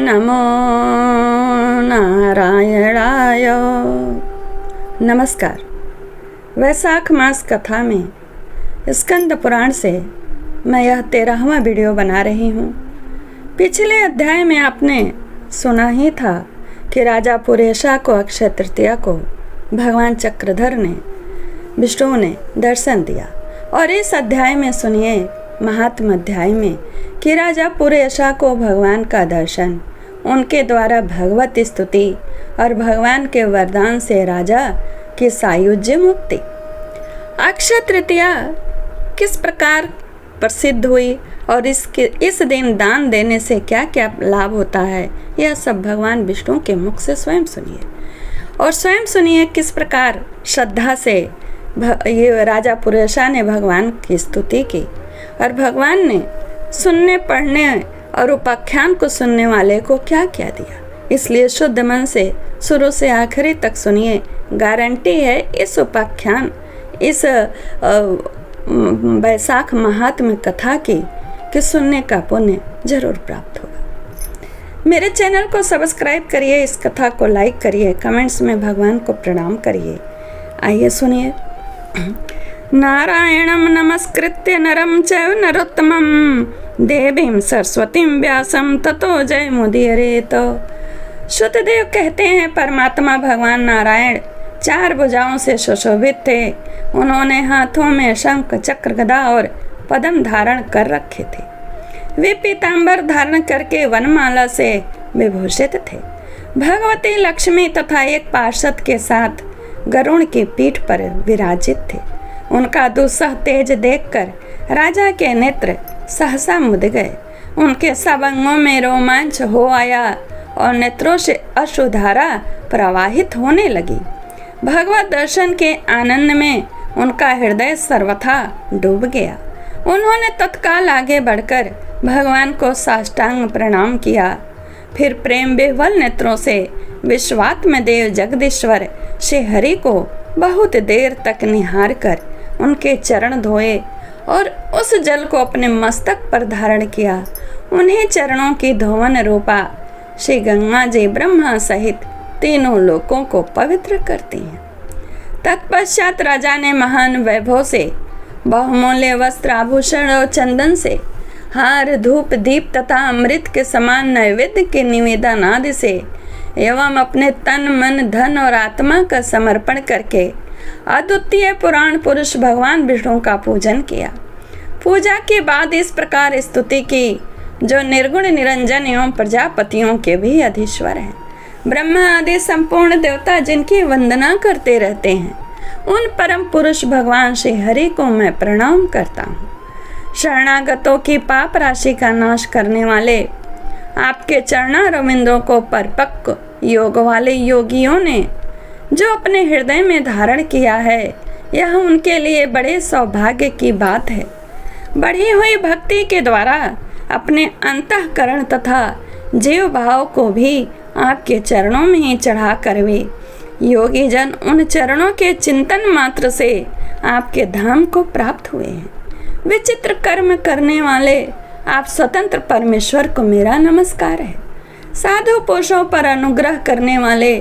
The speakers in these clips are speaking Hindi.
नमो नारायणाय। नमस्कार। वैशाख मास कथा में स्कंद पुराण से मैं यह 13वां वीडियो बना रही हूँ। पिछले अध्याय में आपने सुना ही था कि राजा पुरेशा को अक्षय तृतीया को भगवान चक्रधर ने विष्णु ने दर्शन दिया, और इस अध्याय में सुनिए महात्म अध्याय में कि राजा पुरेशा को भगवान का दर्शन, उनके द्वारा भगवत स्तुति और भगवान के वरदान से राजा की सायुज्य मुक्ति। अक्षय तृतीया किस प्रकार प्रसिद्ध हुई और इस दिन दान देने से क्या क्या लाभ होता है, यह सब भगवान विष्णु के मुख से स्वयं सुनिए। और स्वयं सुनिए किस प्रकार श्रद्धा से ये राजा पुरेशा ने भगवान की स्तुति की, और भगवान ने सुनने पढ़ने और उपाख्यान को सुनने वाले को क्या क्या दिया। इसलिए शुद्ध मन से शुरू से आखिरी तक सुनिए। गारंटी है इस उपाख्यान, इस वैशाख महात्म्य कथा की कि सुनने का पुण्य जरूर प्राप्त होगा। मेरे चैनल को सब्सक्राइब करिए, इस कथा को लाइक करिए, कमेंट्स में भगवान को प्रणाम करिए। आइए सुनिए। नारायणं नमस्कृत्य नरं चैव नरोत्तमं देवीं सरस्वतीं व्यासं ततो जयमुदीरयेत। शुद्धदेव कहते हैं परमात्मा भगवान नारायण 4 भुजाओं से सुशोभित थे। उन्होंने हाथों में शंख चक्र गदा और पद्म धारण कर रखे थे। वे पीतांबर धारण करके वनमाला से विभूषित थे। भगवती लक्ष्मी तथा एक पार्षद के साथ गरुड़ की पीठ पर विराजित थे। उनका दुस्सह तेज देखकर राजा के नेत्र सहसा मुद गए। उनके सब अंगों में रोमांच हो आया और नेत्रों से अश्रुधारा प्रवाहित होने लगी। भगवत दर्शन के आनंद में उनका हृदय सर्वथा डूब गया। उन्होंने तत्काल आगे बढ़कर भगवान को साष्टांग प्रणाम किया। फिर प्रेम विह्वल नेत्रों से विश्वात्म देव जगदीश्वर श्री हरि को बहुत देर तक निहार कर उनके चरण धोए और उस जल को अपने मस्तक पर धारण किया। उन्हीं चरणों की धोवन रूपा श्री गंगा जी ब्रह्मा सहित तीनों लोकों को पवित्र करती हैं। तत्पश्चात राजा ने महान वैभव से बहुमूल्य वस्त्र आभूषण और चंदन से हार धूप दीप तथा अमृत के समान नैवेद्य के निवेदन आदि से एवं अपने तन मन धन और आत्मा का समर्पण करके अद्वितीय पुराण पुरुष भगवान विष्णु का पूजन किया। पूजा के बाद इस प्रकार स्तुति की, जो निर्गुण निरंजन एवं प्रजापतियों के भी अधीश्वर हैं, ब्रह्मा आदि संपूर्ण देवता जिनकी वंदना करते रहते हैं, उन परम पुरुष भगवान श्री हरि को मैं प्रणाम करता हूँ। शरणागतों की पाप राशि का नाश करने वाले आपके चरणारविंदों को परिपक्व योग वाले योगियों ने जो अपने हृदय में धारण किया है, यह उनके लिए बड़े सौभाग्य की बात है। बढ़ी हुई भक्ति के द्वारा अपने अंतःकरण तथा जीव भाव को भी आपके चरणों में ही चढ़ा कर वे योगी जन उन चरणों के चिंतन मात्र से आपके धाम को प्राप्त हुए हैं। विचित्र कर्म करने वाले आप स्वतंत्र परमेश्वर को मेरा नमस्कार है। साधु पुरुषों पर अनुग्रह करने वाले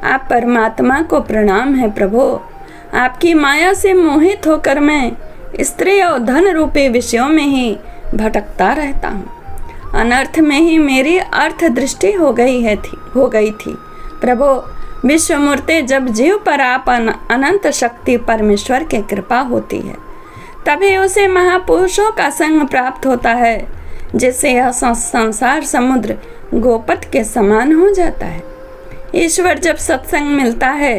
आप परमात्मा को प्रणाम है। प्रभु, आपकी माया से मोहित होकर मैं स्त्री और धन रूपी विषयों में ही भटकता रहता हूँ। अनर्थ में ही मेरी अर्थ दृष्टि हो गई थी। प्रभु, विश्वमूर्ति, जब जीव पर आप अनंत शक्ति परमेश्वर की कृपा होती है, तभी उसे महापुरुषों का संग प्राप्त होता है, जिससे यह संसार समुद्र गोपत के समान हो जाता है। ईश्वर जब सत्संग मिलता है,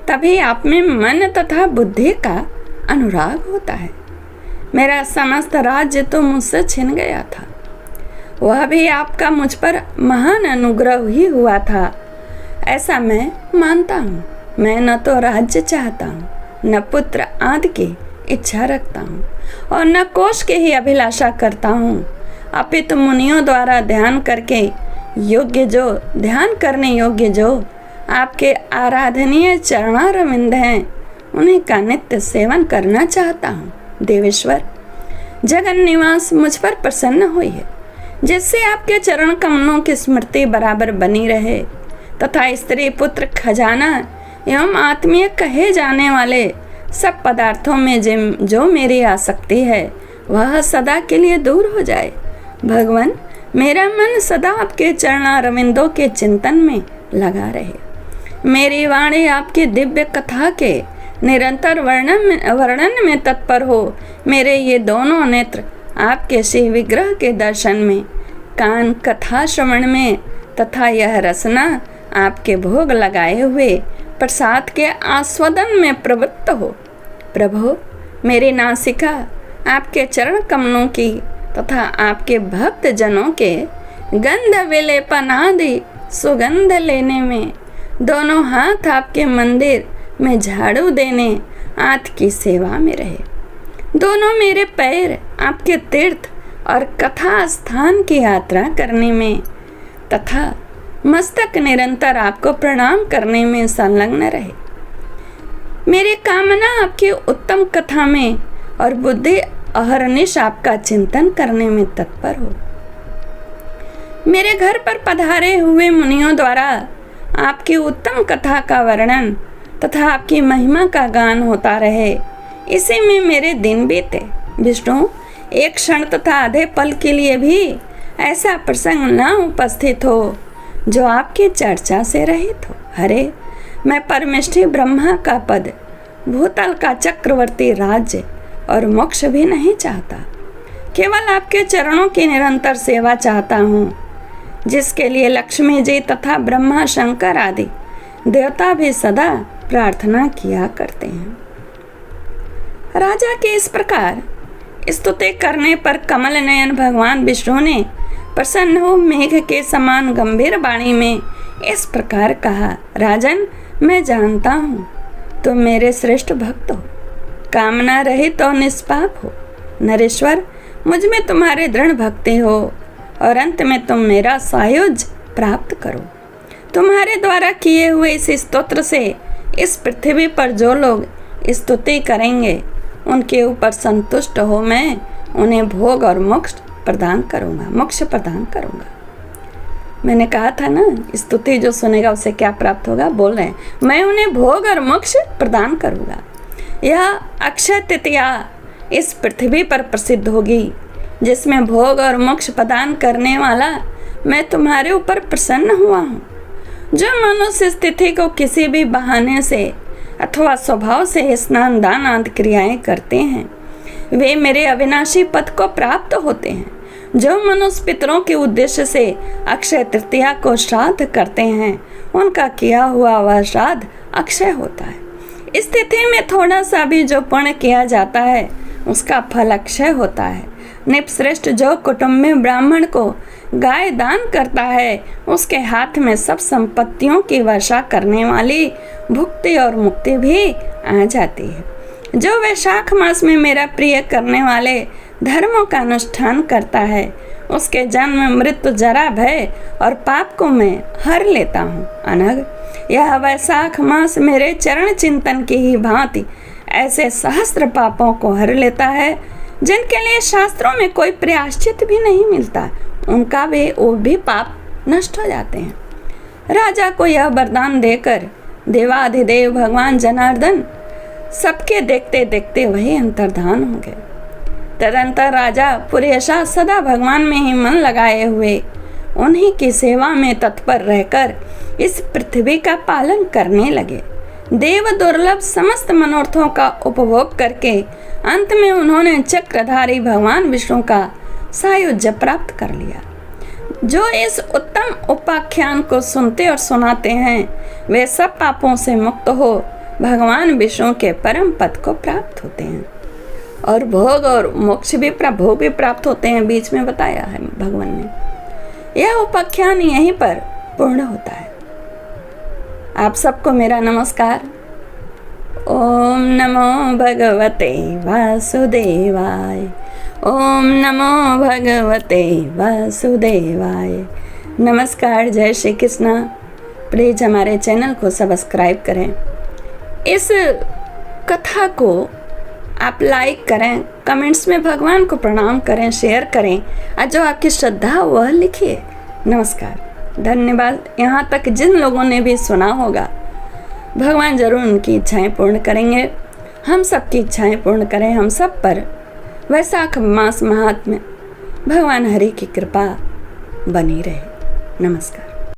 तभी आप में मन तथा बुद्धि का अनुराग होता है। मेरा समस्त राज्य तो मुझसे छिन गया था, वह भी आपका मुझ पर महान अनुग्रह ही हुआ था, ऐसा मैं मानता हूँ। मैं न तो राज्य चाहता हूँ, न पुत्र आदि की इच्छा रखता हूँ, और न कोष की ही अभिलाषा करता हूँ। अपितु मुनियों द्वारा ध्यान करने योग्य जो आपके आराधनीय चरणारविंद हैं, उन्हीं का नित्य सेवन करना चाहता हूँ। देवेश्वर, जगन निवास मुझ पर प्रसन्न हुई है। जिससे आपके चरण कमलों की स्मृति बराबर बनी रहे तथा स्त्री पुत्र खजाना एवं आत्मीय कहे जाने वाले सब पदार्थों में जो मेरी आसक्ति है वह सदा के लिए दूर हो जाए। भगवान, मेरा मन सदा आपके चरणारविंदों के चिंतन में लगा रहे। मेरी वाणी आपकी दिव्य कथा के निरंतर वर्णन में तत्पर हो। मेरे ये दोनों नेत्र आपके शिव विग्रह के दर्शन में, कान कथा श्रवण में तथा यह रसना आपके भोग लगाए हुए प्रसाद के आस्वादन में प्रवृत्त हो। प्रभु, मेरी नासिका आपके चरण कमलों की तथा आपके भक्त जनों के गंध विलेपन आदि सुगंध लेने में, दोनों हाथ आपके मंदिर में झाड़ू देने आदि की सेवा में रहे। दोनों मेरे पैर आपके तीर्थ और कथा स्थान की यात्रा करने में तथा मस्तक निरंतर आपको प्रणाम करने में संलग्न रहे। मेरी कामना आपकी उत्तम कथा में और बुद्धि अहरनिश आपका चिंतन करने में तत्पर हो। मेरे घर पर पधारे हुए मुनियों द्वारा आपकी उत्तम कथा का वर्णन तथा आपकी महिमा का गान होता रहे, इसी में मेरे दिन बीते। विष्णु, एक क्षण तथा आधे पल के लिए भी ऐसा प्रसंग न उपस्थित हो जो आपकी चर्चा से रहित हो। हरे, मैं परमेष्ठी ब्रह्मा का पद, भूतल का चक्रवर्ती राज्य और मोक्ष भी नहीं चाहता, केवल आपके चरणों की निरंतर सेवा चाहता हूँ, जिसके लिए लक्ष्मी जी तथा ब्रह्मा शंकर आदि देवता भी सदा प्रार्थना किया करते हैं। राजा के इस प्रकार स्तुति करने पर कमल नयन भगवान विष्णु ने प्रसन्न हो मेघ के समान गंभीर वाणी में इस प्रकार कहा, राजन, मैं जानता हूँ तुम मेरे श्रेष्ठ भक्त हो, कामना रहित और निष्पाप हो। नरेश्वर, मुझ में तुम्हारी दृढ़ भक्ति हो और अंत में तुम मेरा सायुज्य प्राप्त करो। तुम्हारे द्वारा किए हुए इस स्तोत्र से इस पृथ्वी पर जो लोग स्तुति करेंगे उनके ऊपर संतुष्ट हो मैं उन्हें भोग और मोक्ष प्रदान करूंगा। मैंने कहा था ना, स्तुति जो सुनेगा उसे क्या प्राप्त होगा, बोल रहे हैं, मैं उन्हें भोग और मोक्ष प्रदान करूंगा। यह अक्षय तृतीया इस पृथ्वी पर प्रसिद्ध होगी, जिसमें भोग और मोक्ष प्रदान करने वाला मैं तुम्हारे ऊपर प्रसन्न हुआ हूँ। जो मनुष्य स्थिति को किसी भी बहाने से अथवा स्वभाव से स्नान दान आदि क्रियाएं करते हैं, वे मेरे अविनाशी पद को प्राप्त होते हैं। जो मनुष्य पितरों के उद्देश्य से अक्षय तृतीया को श्राद्ध करते हैं, उनका किया हुआ वह श्राद्ध अक्षय होता है। स्थिति में थोड़ा सा भी जो पुण्य किया जाता है उसका फल अक्षय होता है। निपश्रेष्ठ जो कुटुंब में ब्राह्मण को गाय दान करता है, उसके हाथ में सब संपत्तियों की वर्षा करने वाली भुक्ति और मुक्ति भी आ जाती है। जो वैशाख मास में मेरा प्रिय करने वाले धर्मों का अनुष्ठान करता है, उसके जन्म मृत्यु जरा भय और पाप को मैं हर लेता हूँ। अनग, यह वैशाख मास मेरे चरण चिंतन की ही भांति ऐसे सहस्त्र पापों को हर लेता है, जिनके लिए शास्त्रों में कोई प्रायश्चित भी नहीं मिलता। उनका वो भी पाप नष्ट हो जाते हैं। राजा को यह वरदान देकर देवाधिदेव भगवान जनार्दन सबके देखते देखते वही अंतर्धान हो गए। तदंतर राजा पुरेशा सदा भगवान में ही मन लगाए हुए उन्हीं की सेवा में तत्पर रहकर इस पृथ्वी का पालन करने लगे। देव दुर्लभ समस्त मनोरथों का उपभोग करके अंत में उन्होंने चक्रधारी भगवान विष्णु का सायुज्य प्राप्त कर लिया। जो इस उत्तम उपाख्यान को सुनते और सुनाते हैं, वे सब पापों से मुक्त हो भगवान विष्णु के परम पद को प्राप्त होते हैं और भोग और मोक्ष भी प्राप्त होते हैं। बीच में बताया है भगवान ने। यह उपाख्यान यहीं पर पूर्ण होता है। आप सबको मेरा नमस्कार। ओम नमो भगवते वासुदेवाय। ओम नमो भगवते वासुदेवाय। नमस्कार, जय श्री कृष्णा। प्लीज हमारे चैनल को सब्सक्राइब करें। इस कथा को आप लाइक करें, कमेंट्स में भगवान को प्रणाम करें, शेयर करें और जो आपकी श्रद्धा हो वह लिखिए। नमस्कार, धन्यवाद। यहाँ तक जिन लोगों ने भी सुना होगा, भगवान जरूर उनकी इच्छाएं पूर्ण करेंगे। हम सबकी इच्छाएं पूर्ण करें, हम सब पर वैशाख मास महात्म्य भगवान हरि की कृपा बनी रहे। नमस्कार।